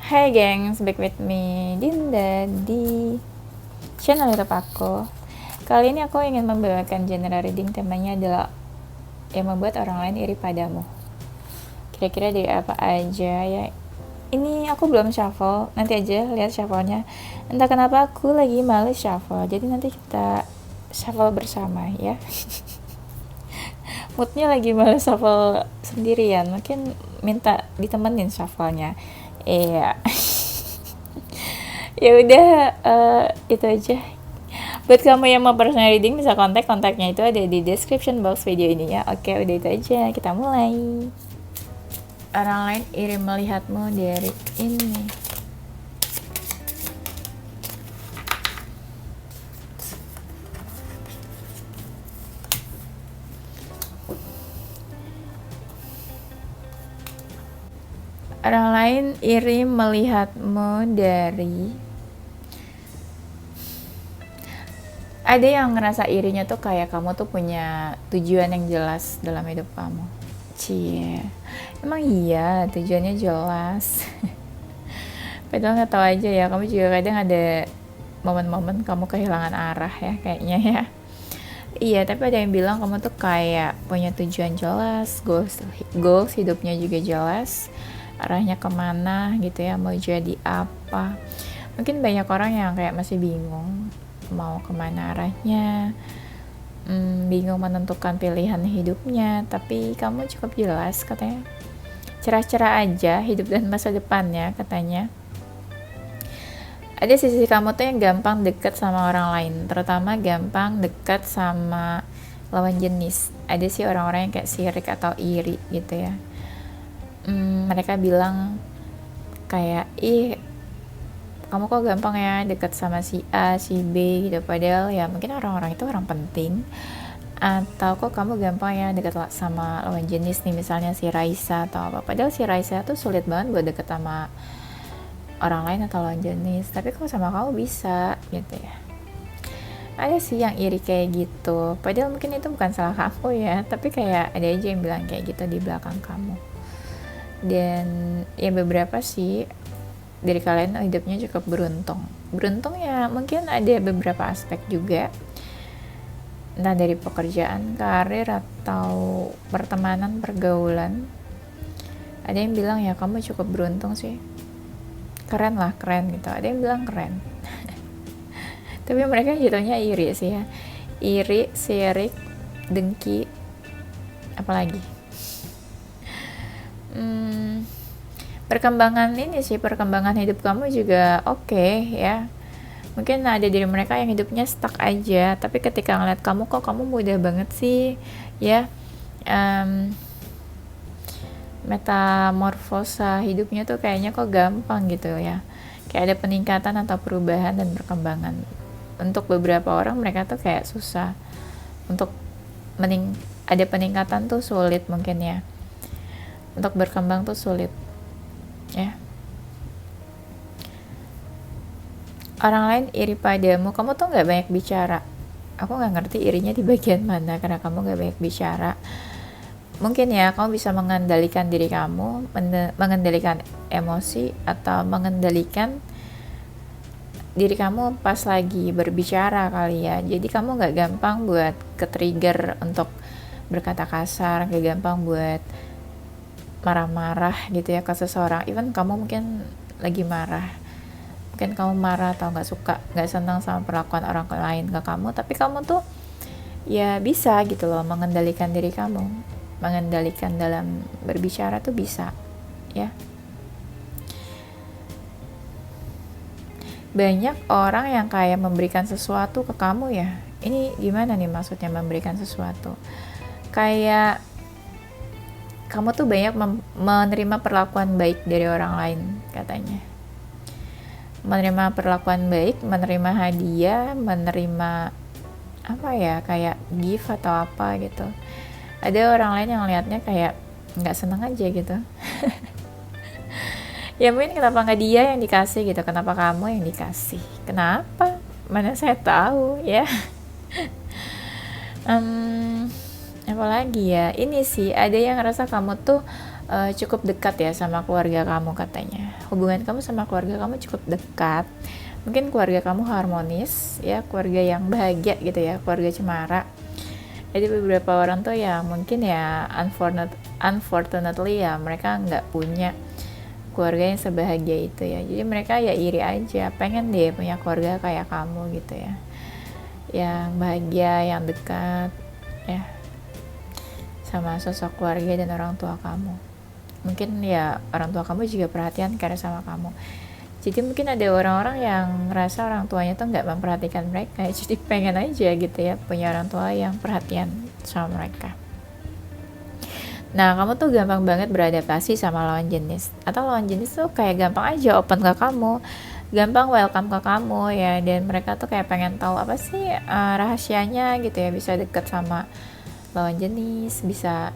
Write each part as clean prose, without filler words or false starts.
Hai gengs, back with me Dinda di channel YouTube aku. Kali ini aku ingin membawakan genre reading, temanya adalah yang membuat orang lain iri padamu. Kira-kira dari apa aja ya? Ini aku belum shuffle, nanti aja lihat shuffle-nya. Entah kenapa aku lagi males shuffle, jadi nanti kita shuffle bersama ya. Moodnya lagi males shuffle sendirian, mungkin minta ditemenin shuffle-nya. Iya. Ya udah, itu aja. Buat kamu yang mau personal reading bisa kontaknya itu ada di description box video ini ya. Oke, udah itu aja, kita mulai. Orang lain iri melihatmu dari ini. Orang lain iri melihatmu dari, ada yang ngerasa irinya tuh kayak kamu tuh punya tujuan yang jelas dalam hidup kamu. Cie, emang iya tujuannya jelas. Padahal nggak tahu aja ya, kamu juga kadang ada momen-momen kamu kehilangan arah ya kayaknya ya. Iya, tapi ada yang bilang kamu tuh kayak punya tujuan jelas, goals hidupnya juga jelas, arahnya kemana gitu ya, mau jadi apa. Mungkin banyak orang yang kayak masih bingung mau kemana arahnya, bingung menentukan pilihan hidupnya, tapi kamu cukup jelas katanya. Cerah-cerah aja hidup dan masa depannya katanya. Ada sisi kamu tuh yang gampang deket sama orang lain, terutama gampang deket sama lawan jenis. Ada sih orang-orang yang kayak sirik atau iri gitu ya. Mereka bilang kayak, ih kamu kok gampang ya deket sama si A, si B gitu, padahal ya mungkin orang-orang itu orang penting. Atau kok kamu gampang ya deket sama lawan jenis nih, misalnya si Raisa atau apa, padahal si Raisa tuh sulit banget buat deket sama orang lain atau lawan jenis, tapi kok sama kamu bisa gitu ya. Ada sih yang iri kayak gitu, padahal mungkin itu bukan salah kamu ya, tapi kayak ada aja yang bilang kayak gitu di belakang kamu. Dan ya beberapa sih dari kalian hidupnya cukup beruntung ya, mungkin ada beberapa aspek juga, entah dari pekerjaan, karir, atau pertemanan, pergaulan. Ada yang bilang ya kamu cukup beruntung sih, keren gitu, ada yang bilang keren. Tapi mereka jatuhnya iri sih ya, iri, sirik, dengki, apalagi perkembangan hidup kamu juga oke ya. Mungkin ada dari mereka yang hidupnya stuck aja, tapi ketika ngeliat kamu, kok kamu mudah banget sih ya, metamorfosa hidupnya tuh kayaknya kok gampang gitu ya, kayak ada peningkatan atau perubahan dan perkembangan. Untuk beberapa orang mereka tuh kayak susah untuk ada peningkatan tuh sulit mungkin ya, untuk berkembang tuh sulit ya. Orang lain iri padamu, kamu tuh nggak banyak bicara. Aku nggak ngerti irinya di bagian mana, karena kamu nggak banyak bicara. Mungkin ya kamu bisa mengendalikan diri kamu, mengendalikan emosi, atau mengendalikan diri kamu pas lagi berbicara kali ya. Jadi kamu nggak gampang buat ke-trigger untuk berkata kasar, nggak gampang buat marah-marah gitu ya ke seseorang. Even kamu mungkin lagi marah, mungkin kamu marah atau nggak senang sama perlakuan orang lain ke kamu, tapi kamu tuh ya bisa gitu loh mengendalikan diri kamu, mengendalikan dalam berbicara tuh bisa ya. Banyak orang yang kayak memberikan sesuatu ke kamu ya. Ini gimana nih maksudnya memberikan sesuatu? Kayak kamu tuh banyak menerima perlakuan baik dari orang lain katanya. Menerima perlakuan baik, menerima hadiah, menerima apa ya, kayak gift atau apa gitu. Ada orang lain yang lihatnya kayak nggak seneng aja gitu. Ya mungkin kenapa nggak dia yang dikasih gitu, kenapa kamu yang dikasih, kenapa, mana saya tahu ya. Apalagi ya, ini sih ada yang ngerasa kamu tuh cukup dekat ya sama keluarga kamu katanya. Hubungan kamu sama keluarga kamu cukup dekat. Mungkin keluarga kamu harmonis ya, keluarga yang bahagia gitu ya, keluarga cemara. Jadi beberapa orang tuh ya mungkin ya unfortunately ya mereka nggak punya keluarga yang sebahagia itu ya. Jadi mereka ya iri aja, pengen deh punya keluarga kayak kamu gitu ya, yang bahagia, yang dekat ya sama sosok keluarga dan orang tua kamu. Mungkin ya orang tua kamu juga perhatian karena sama kamu. Jadi mungkin ada orang-orang yang ngerasa orang tuanya tuh nggak memperhatikan mereka, jadi pengen aja gitu ya punya orang tua yang perhatian sama mereka. Nah, kamu tuh gampang banget beradaptasi sama lawan jenis, atau lawan jenis tuh kayak gampang aja open ke kamu, gampang welcome ke kamu ya, dan mereka tuh kayak pengen tahu apa sih rahasianya gitu ya, bisa deket sama lawan jenis, bisa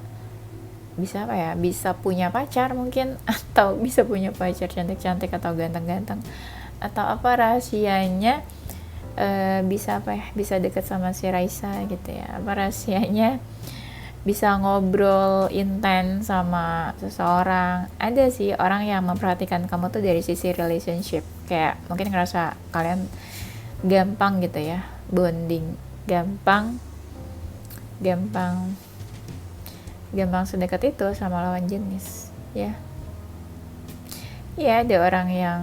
apa ya, bisa punya pacar mungkin atau bisa punya pacar cantik-cantik atau ganteng-ganteng, atau apa rahasianya bisa apa ya, bisa deket sama si Raisa gitu ya, apa rahasianya bisa ngobrol intens sama seseorang. Ada sih orang yang memperhatikan kamu tuh dari sisi relationship, kayak mungkin ngerasa kalian gampang gitu ya bonding, gampang sedekat itu sama lawan jenis ya. Ya ada orang yang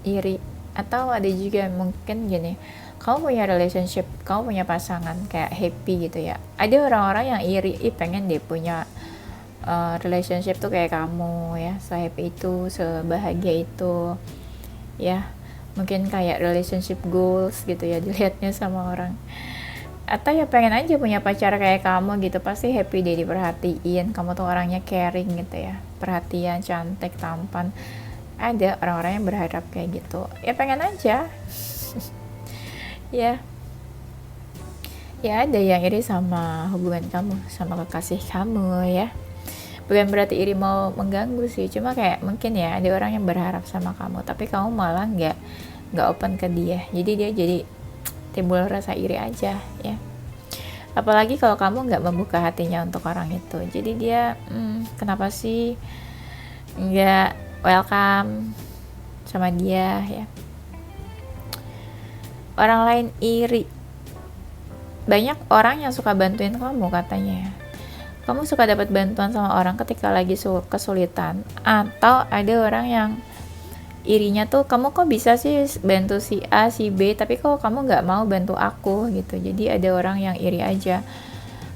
iri, atau ada juga mungkin gini, kamu punya relationship, kamu punya pasangan kayak happy gitu ya, ada orang-orang yang iri, pengen deh punya relationship tuh kayak kamu ya, se-happy itu, sebahagia itu ya. Mungkin kayak relationship goals gitu ya dilihatnya sama orang, atau ya pengen aja punya pacar kayak kamu gitu, pasti happy deh diperhatiin, kamu tuh orangnya caring gitu ya, perhatian, cantik, tampan. Ada orang-orang yang berharap kayak gitu ya, pengen aja ya ada yang iri sama hubungan kamu sama kekasih kamu ya. Bukan berarti iri mau mengganggu sih, cuma kayak mungkin ya ada orang yang berharap sama kamu tapi kamu malah nggak open ke dia, jadi dia jadi timbul rasa iri aja ya. Apalagi kalau kamu nggak membuka hatinya untuk orang itu, jadi dia kenapa sih nggak welcome sama dia ya. Orang lain iri, banyak orang yang suka bantuin kamu katanya ya. Kamu suka dapat bantuan sama orang ketika lagi kesulitan, atau ada orang yang irinya tuh, kamu kok bisa sih bantu si A, si B, tapi kok kamu nggak mau bantu aku gitu. Jadi ada orang yang iri aja,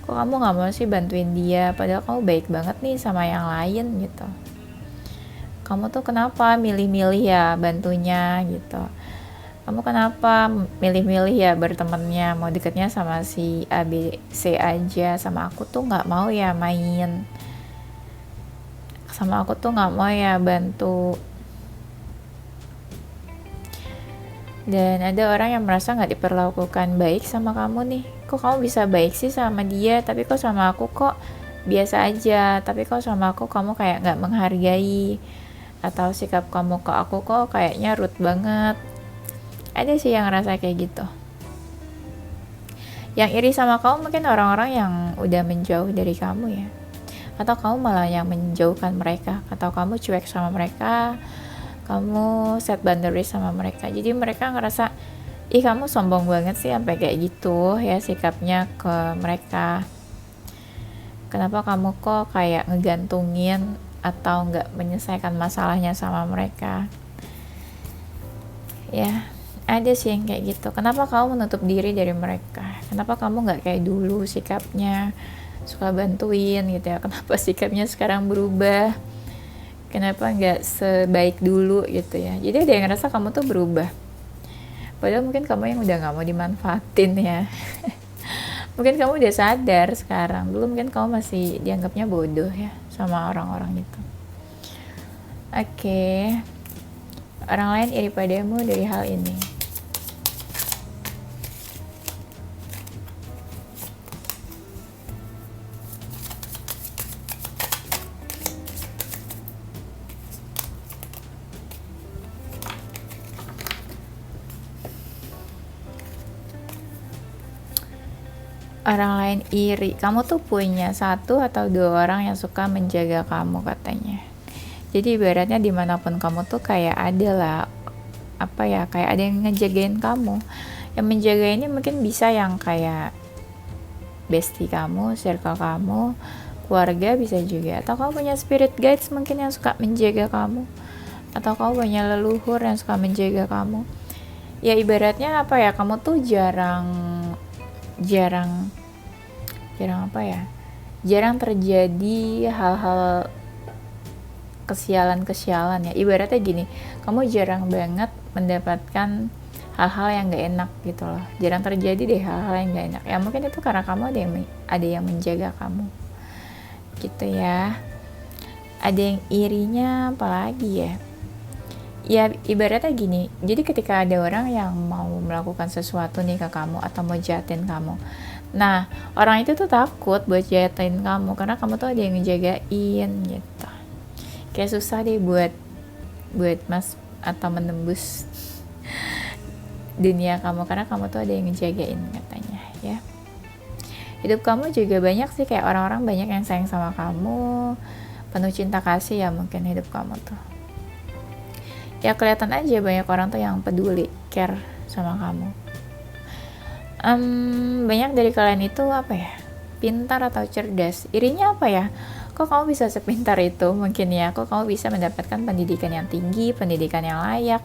kok kamu nggak mau sih bantuin dia, padahal kamu baik banget nih sama yang lain gitu. Kamu tuh kenapa milih-milih ya bantunya gitu, kamu kenapa milih-milih ya bertemannya, mau deketnya sama si A, B, C aja, sama aku tuh nggak mau ya main, sama aku tuh nggak mau ya bantu. Dan ada orang yang merasa nggak diperlakukan baik sama kamu nih, kok kamu bisa baik sih sama dia, tapi kok sama aku kok biasa aja, tapi kok sama aku kamu kayak nggak menghargai, atau sikap kamu ke aku kok kayaknya rude banget. Ada sih yang ngerasa kayak gitu. Yang iri sama kamu mungkin orang-orang yang udah menjauh dari kamu ya, atau kamu malah yang menjauhkan mereka, atau kamu cuek sama mereka, kamu set boundaries sama mereka. Jadi mereka ngerasa, ih kamu sombong banget sih sampai kayak gitu ya sikapnya ke mereka. Kenapa kamu kok kayak ngegantungin atau nggak menyelesaikan masalahnya sama mereka ya. Ada sih yang kayak gitu. Kenapa kamu menutup diri dari mereka? Kenapa kamu nggak kayak dulu sikapnya, suka bantuin gitu ya? Kenapa sikapnya sekarang berubah? Kenapa nggak sebaik dulu gitu ya? Jadi ada yang ngerasa kamu tuh berubah, padahal mungkin kamu yang udah nggak mau dimanfaatin ya. Mungkin kamu udah sadar sekarang, dulu mungkin kamu masih dianggapnya bodoh ya sama orang-orang itu. Oke. Orang lain iri padamu dari hal ini. orang lain iri, kamu tuh punya 1 atau 2 orang yang suka menjaga kamu katanya. Jadi ibaratnya dimanapun kamu tuh kayak ada lah, apa ya, kayak ada yang ngejagain kamu. Yang menjaga ini mungkin bisa yang kayak bestie kamu, circle kamu, keluarga bisa juga. Atau kamu punya spirit guides mungkin yang suka menjaga kamu. Atau kamu punya leluhur yang suka menjaga kamu. Ya ibaratnya apa ya, kamu tuh jarang apa ya, jarang terjadi hal-hal kesialan ya. Ibaratnya gini, kamu jarang banget mendapatkan hal-hal yang gak enak gitu loh. Jarang terjadi deh hal-hal yang gak enak. Ya mungkin itu karena kamu ada yang menjaga kamu gitu ya. Ada yang irinya apalagi ya. Ya ibaratnya gini, jadi ketika ada orang yang mau melakukan sesuatu nih ke kamu atau mau jahatin kamu, nah orang itu tuh takut buat jahatin kamu karena kamu tuh ada yang ngejagain gitu. Kayak susah deh buat mas atau menembus dunia kamu karena kamu tuh ada yang ngejagain katanya ya. Hidup kamu juga banyak sih kayak orang-orang banyak yang sayang sama kamu, penuh cinta kasih ya mungkin hidup kamu tuh. Ya kelihatan aja banyak orang tuh yang peduli, care sama kamu. Banyak dari kalian itu apa ya, pintar atau cerdas. Irinya apa ya, kok kamu bisa sepintar itu mungkin ya, kok kamu bisa mendapatkan pendidikan yang tinggi, pendidikan yang layak,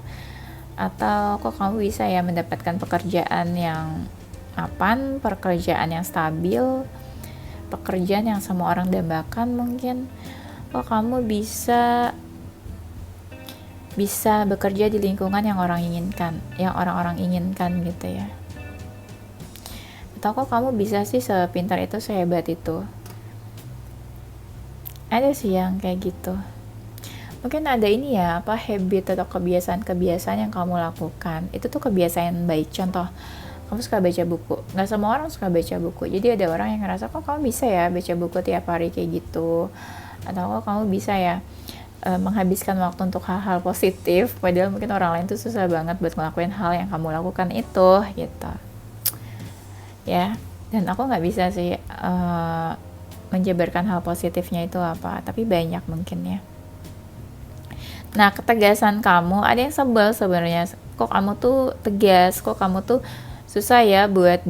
atau kok kamu bisa ya mendapatkan pekerjaan yang mapan, pekerjaan yang stabil, pekerjaan yang semua orang dambakan mungkin. Kok kamu bisa bekerja di lingkungan yang orang-orang inginkan gitu ya. Atau kok kamu bisa sih sepintar itu, sehebat itu. Ada sih yang kayak gitu. Mungkin ada ini ya, apa habit atau kebiasaan yang kamu lakukan. Itu tuh kebiasaan baik. Contoh, kamu suka baca buku. Nggak semua orang suka baca buku. Jadi ada orang yang ngerasa kok kamu bisa ya baca buku tiap hari kayak gitu. Atau kok kamu bisa ya menghabiskan waktu untuk hal-hal positif, padahal mungkin orang lain tuh susah banget buat ngelakuin hal yang kamu lakukan itu gitu ya. Dan aku nggak bisa sih menjabarkan hal positifnya itu apa, tapi banyak mungkin ya. Nah ketegasan kamu, ada yang sebel sebenarnya, kok kamu tuh tegas, kok kamu tuh susah ya buat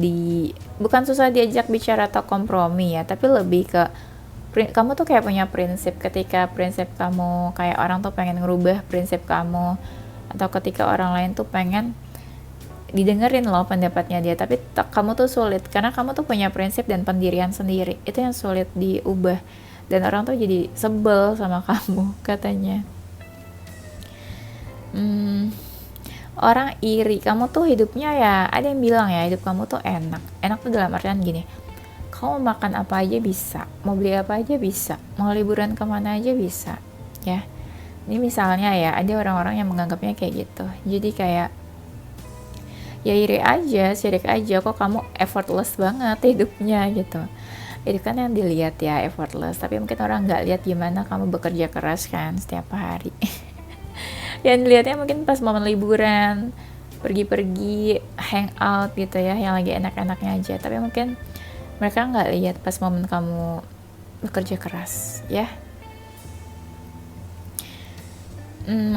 bukan susah diajak bicara atau kompromi ya, tapi lebih ke kamu tuh kayak punya prinsip. Ketika prinsip kamu kayak orang tuh pengen ngerubah prinsip kamu, atau ketika orang lain tuh pengen didengerin loh pendapatnya dia, tapi kamu tuh sulit karena kamu tuh punya prinsip dan pendirian sendiri, itu yang sulit diubah dan orang tuh jadi sebel sama kamu katanya. Orang iri kamu tuh hidupnya ya, ada yang bilang ya hidup kamu tuh enak tuh dalam artian gini, kamu makan apa aja bisa, mau beli apa aja bisa, mau liburan kemana aja bisa ya. Ini misalnya ya, ada orang-orang yang menganggapnya kayak gitu, jadi kayak ya iri aja, sirik aja, kok kamu effortless banget hidupnya gitu. Itu kan yang dilihat ya effortless, tapi mungkin orang nggak lihat gimana kamu bekerja keras kan setiap hari. Yang dilihatnya mungkin pas momen liburan, pergi-pergi, hangout gitu ya, yang lagi enak-enaknya aja, tapi mungkin mereka nggak lihat pas momen kamu bekerja keras ya.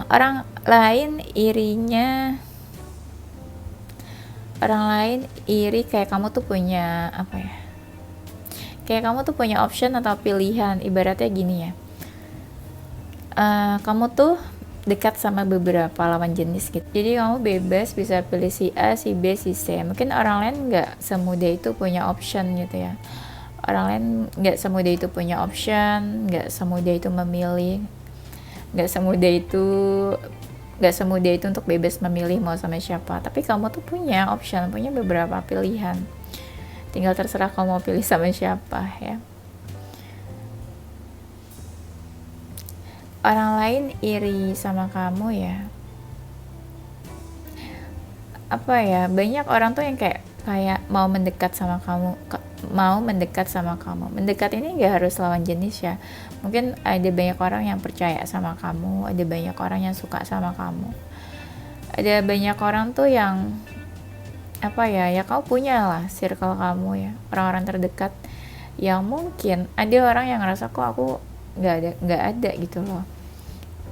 Orang lain iri kayak kamu tuh punya apa ya, kayak kamu tuh punya option atau pilihan. Ibaratnya gini ya, kamu tuh dekat sama beberapa lawan jenis gitu, jadi kamu bebas bisa pilih si A, si B, si C. Mungkin orang lain nggak semudah itu punya option gitu ya, orang lain nggak semudah itu punya option, nggak semudah itu memilih, nggak semudah itu untuk bebas memilih mau sama siapa. Tapi kamu tuh punya option, punya beberapa pilihan, tinggal terserah kamu mau pilih sama siapa ya. Orang lain iri sama kamu ya, apa ya, banyak orang tuh yang kayak mau mendekat sama kamu. Mendekat ini gak harus lawan jenis ya, mungkin ada banyak orang yang percaya sama kamu, ada banyak orang yang suka sama kamu, ada banyak orang tuh yang apa ya, ya kamu punya lah circle kamu ya, orang-orang terdekat yang mungkin ada orang yang ngerasa kok aku nggak ada gitu loh,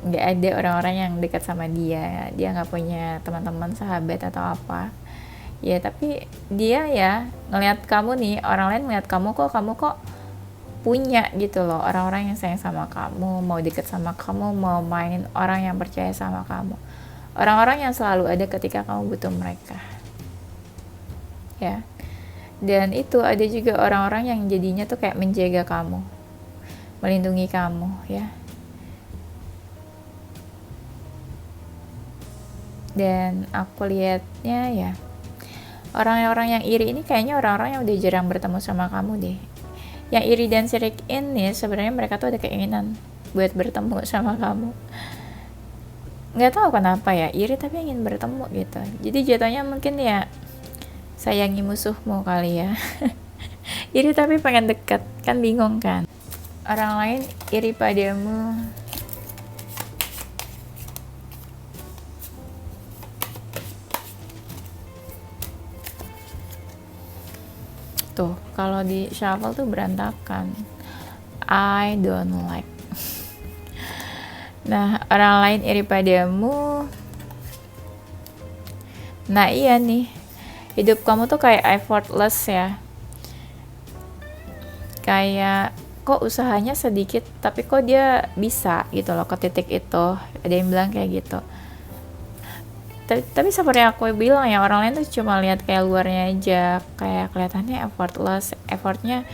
nggak ada orang-orang yang dekat sama dia nggak punya teman-teman, sahabat atau apa ya, tapi dia ya ngelihat kamu nih, orang lain ngelihat kamu kok punya gitu loh orang-orang yang sayang sama kamu, mau deket sama kamu, mau mainin, orang yang percaya sama kamu, orang-orang yang selalu ada ketika kamu butuh mereka ya. Dan itu ada juga orang-orang yang jadinya tuh kayak menjaga kamu, melindungi kamu ya. Dan aku lihatnya ya, orang-orang yang iri ini kayaknya orang-orang yang udah jarang bertemu sama kamu deh. Yang iri dan sirik ini sebenarnya mereka tuh ada keinginan buat bertemu sama kamu, nggak tahu kenapa ya, iri tapi ingin bertemu gitu. Jadi jatuhnya mungkin ya sayangi musuhmu kali ya. Iri tapi pengen dekat, kan bingung kan. Orang lain iri padamu tuh, kalau di shuffle tuh berantakan, I don't like. Nah, orang lain iri padamu. Nah iya nih, hidup kamu tuh kayak effortless ya, kayak kok usahanya sedikit tapi kok dia bisa gitu loh ke titik itu. Ada yang bilang kayak gitu, tapi seperti aku bilang ya, orang lain tuh cuma lihat kayak luarnya aja, kayak kelihatannya effortless, effortnya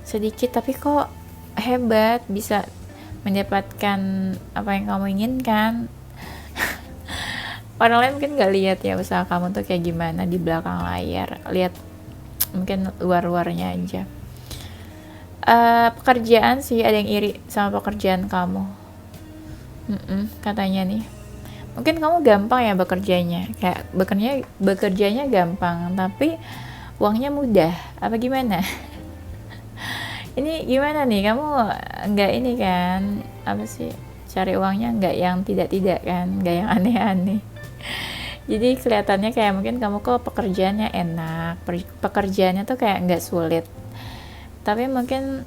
sedikit tapi kok hebat, bisa mendapatkan apa yang kamu inginkan. Orang lain mungkin nggak lihat ya usaha kamu tuh kayak gimana di belakang layar, lihat mungkin luar-luarnya aja. Pekerjaan sih, ada yang iri sama pekerjaan kamu. Katanya nih, mungkin kamu gampang ya bekerjanya, kayak bekerjanya gampang tapi uangnya mudah apa gimana? Ini gimana nih, kamu nggak ini kan, apa sih, cari uangnya nggak yang tidak kan, nggak yang aneh-aneh. Jadi kelihatannya kayak mungkin kamu kok pekerjaannya enak, pekerjaannya tuh kayak nggak sulit, tapi mungkin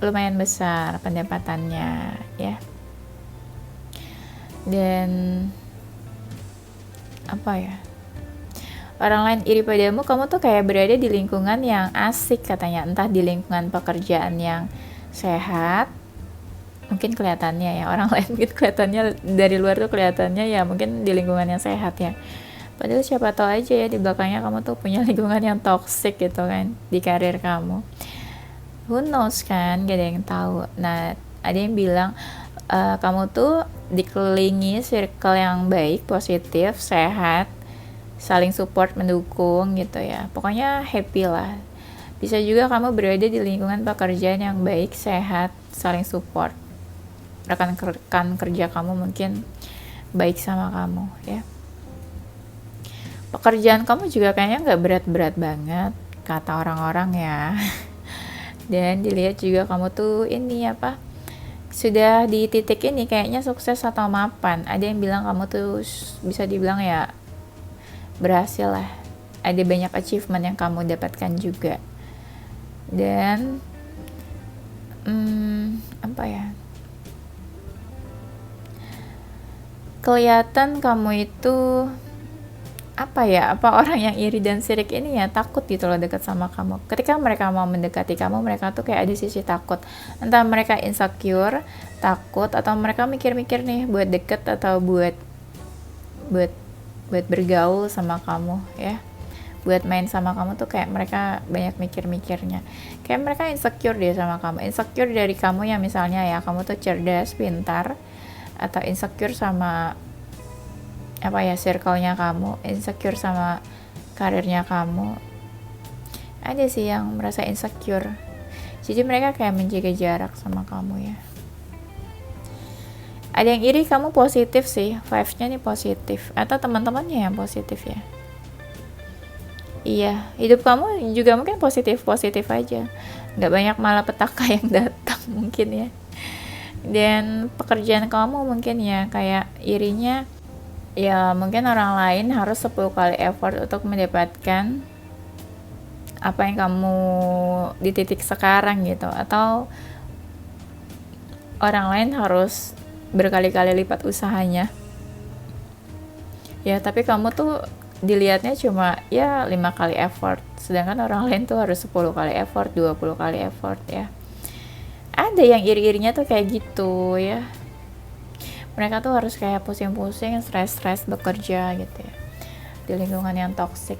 lumayan besar pendapatannya ya. Dan apa ya, orang lain iri padamu, kamu tuh kayak berada di lingkungan yang asik katanya, entah di lingkungan pekerjaan yang sehat, mungkin kelihatannya ya, orang lain mungkin kelihatannya dari luar tuh kelihatannya ya mungkin di lingkungan yang sehat ya, padahal siapa tahu aja ya di belakangnya kamu tuh punya lingkungan yang toxic gitu kan di karir kamu. Who knows kan, gak ada yang tahu. Nah, ada yang bilang kamu tuh dikelilingi circle yang baik, positif, sehat, saling support, mendukung gitu ya, pokoknya happy lah. Bisa juga kamu berada di lingkungan pekerjaan yang baik, sehat, saling support, rekan kerja kamu mungkin baik sama kamu ya. Pekerjaan kamu juga kayaknya nggak berat-berat banget kata orang-orang ya. Dan dilihat juga kamu tuh ini apa, sudah di titik ini kayaknya sukses atau mapan. Ada yang bilang kamu tuh bisa dibilang ya berhasil lah, ada banyak achievement yang kamu dapatkan juga. Dan apa ya, kelihatan kamu itu apa ya, apa orang yang iri dan sirik ini ya takut gitu loh dekat sama kamu. Ketika mereka mau mendekati kamu, mereka tuh kayak ada sisi takut, entah mereka insecure, takut, atau mereka mikir-mikir nih buat deket atau buat bergaul sama kamu ya, buat main sama kamu tuh kayak mereka banyak mikir-mikirnya, kayak mereka insecure deh sama kamu, insecure dari kamu yang misalnya ya kamu tuh cerdas, pintar, atau insecure sama apa ya circle-nya kamu, insecure sama karirnya kamu. Ada sih yang merasa insecure, jadi mereka kayak menjaga jarak sama kamu ya. Ada yang iri kamu positif sih, vibes-nya nih positif, atau teman-temannya yang positif ya. Iya, hidup kamu juga mungkin positif aja, nggak banyak malapetaka yang datang mungkin ya. Dan pekerjaan kamu mungkin ya kayak irinya Ya mungkin orang lain harus 10 kali effort untuk mendapatkan apa yang kamu di titik sekarang gitu, atau orang lain harus berkali-kali lipat usahanya ya, tapi kamu tuh dilihatnya cuma ya 5 kali effort, sedangkan orang lain tuh harus 10 kali effort, 20 kali effort ya. Ada yang iri-irinya tuh kayak gitu ya, mereka tuh harus kayak pusing-pusing, stres-stres bekerja gitu ya di lingkungan yang toksik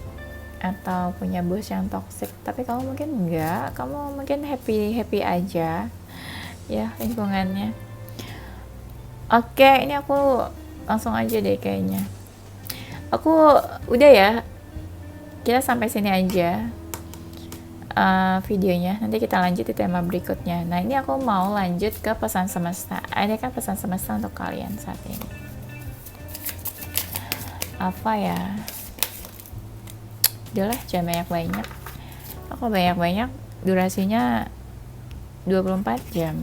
atau punya bos yang toksik, tapi kamu mungkin enggak, kamu mungkin happy aja ya lingkungannya. Oke, ini aku langsung aja deh kayaknya, aku udah ya, kita sampai sini aja videonya, nanti kita lanjut di tema berikutnya. Nah ini aku mau lanjut ke pesan semesta. Adakah pesan semesta untuk kalian saat ini? Apa ya? Udahlah, jangan banyak-banyak. Aku banyak-banyak, durasinya 24 jam.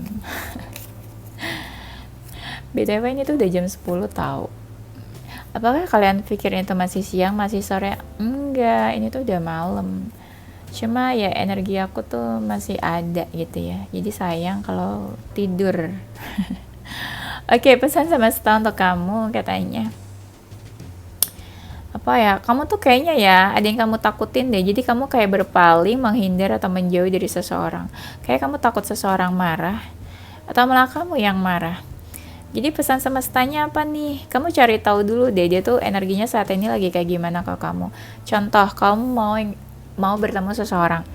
BTW ini tuh udah jam 10 tahu. Apakah kalian pikirin itu masih siang, masih sore? Enggak, ini tuh udah malam. Cuma ya energi aku tuh masih ada gitu ya, jadi sayang kalau tidur. Oke, pesan semesta untuk kamu katanya apa ya, kamu tuh kayaknya ya ada yang kamu takutin deh, jadi kamu kayak berpaling, menghindar atau menjauh dari seseorang, kayak kamu takut seseorang marah atau malah kamu yang marah. Jadi pesan semestanya apa nih, kamu cari tahu dulu deh dia tuh energinya saat ini lagi kayak gimana ke kamu. Contoh, kamu mau bertemu seseorang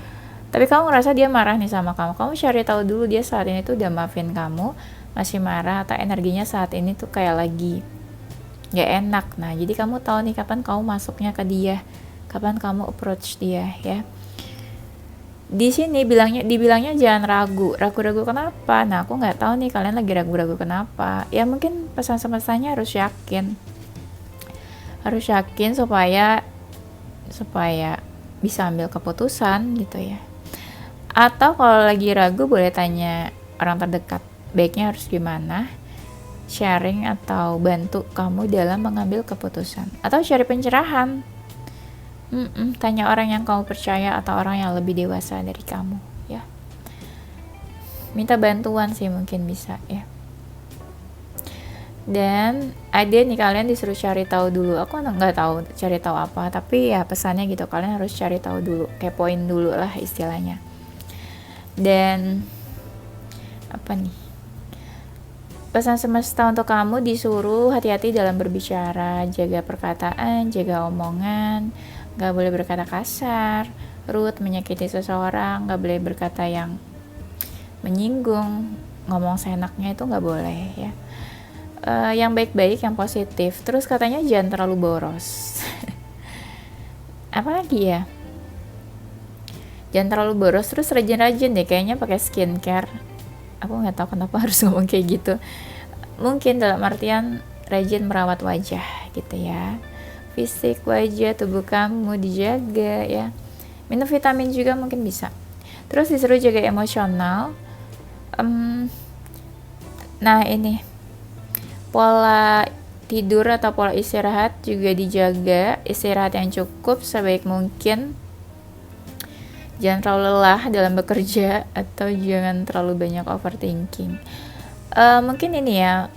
tapi kamu ngerasa dia marah nih sama kamu, kamu cari tahu dulu dia saat ini tuh udah maafin kamu, masih marah, atau energinya saat ini tuh kayak lagi gak enak. Nah jadi kamu tahu nih kapan kamu masuknya ke dia, kapan kamu approach dia ya. Di sini dibilangnya jangan ragu kenapa? Nah aku nggak tahu nih kalian lagi ragu-ragu kenapa ya, mungkin pesan semestanya harus yakin supaya bisa ambil keputusan gitu ya. Atau kalau lagi ragu boleh tanya orang terdekat, baiknya harus gimana, sharing atau bantu kamu dalam mengambil keputusan, atau cari pencerahan. Tanya orang yang kamu percaya atau orang yang lebih dewasa dari kamu ya, minta bantuan sih mungkin bisa ya. Dan ada nih kalian disuruh cari tahu dulu, aku nggak tahu cari tahu apa, tapi ya pesannya gitu, kalian harus cari tahu dulu, kepoin dulu lah istilahnya. Dan apa nih, pesan semesta untuk kamu disuruh hati-hati dalam berbicara, jaga perkataan, jaga omongan, gak boleh berkata kasar, rude, menyakiti seseorang, gak boleh berkata yang menyinggung, ngomong seenaknya itu gak boleh ya. Yang baik-baik, yang positif. Terus katanya jangan terlalu boros. Apalagi ya, jangan terlalu boros, terus rajin-rajin deh kayaknya pakai skincare. Aku nggak tahu kenapa harus ngomong kayak gitu, mungkin dalam artian rajin merawat wajah gitu ya, fisik wajah tubuh kamu dijaga ya, minum vitamin juga mungkin bisa. Terus disuruh jaga emosional. Nah ini pola tidur atau pola istirahat juga dijaga, istirahat yang cukup sebaik mungkin, jangan terlalu lelah dalam bekerja, atau jangan terlalu banyak overthinking. Mungkin ini ya,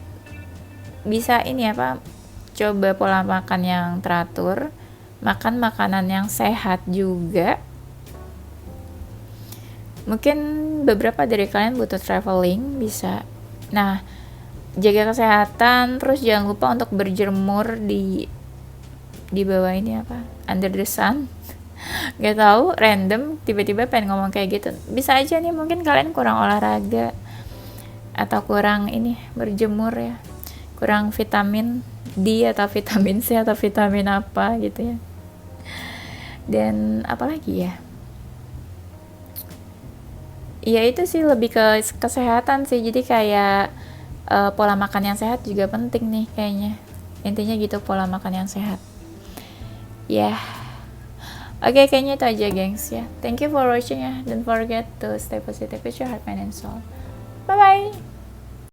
bisa ini apa, coba pola makan yang teratur, makan makanan yang sehat juga. Mungkin beberapa dari kalian butuh traveling, bisa. Nah, jaga kesehatan, terus jangan lupa untuk berjemur di bawah ini apa, under the sun. Gak tahu, random tiba-tiba pengen ngomong kayak gitu, bisa aja nih mungkin kalian kurang olahraga atau kurang ini berjemur ya, kurang vitamin D atau vitamin C atau vitamin apa gitu ya. Dan apalagi ya, ya itu sih lebih ke kesehatan sih, jadi kayak pola makan yang sehat juga penting nih kayaknya, intinya gitu, pola makan yang sehat ya. Oke, kayaknya itu aja gengs ya. Thank you for watching ya, don't forget to stay positive with your heart, mind and soul. Bye bye.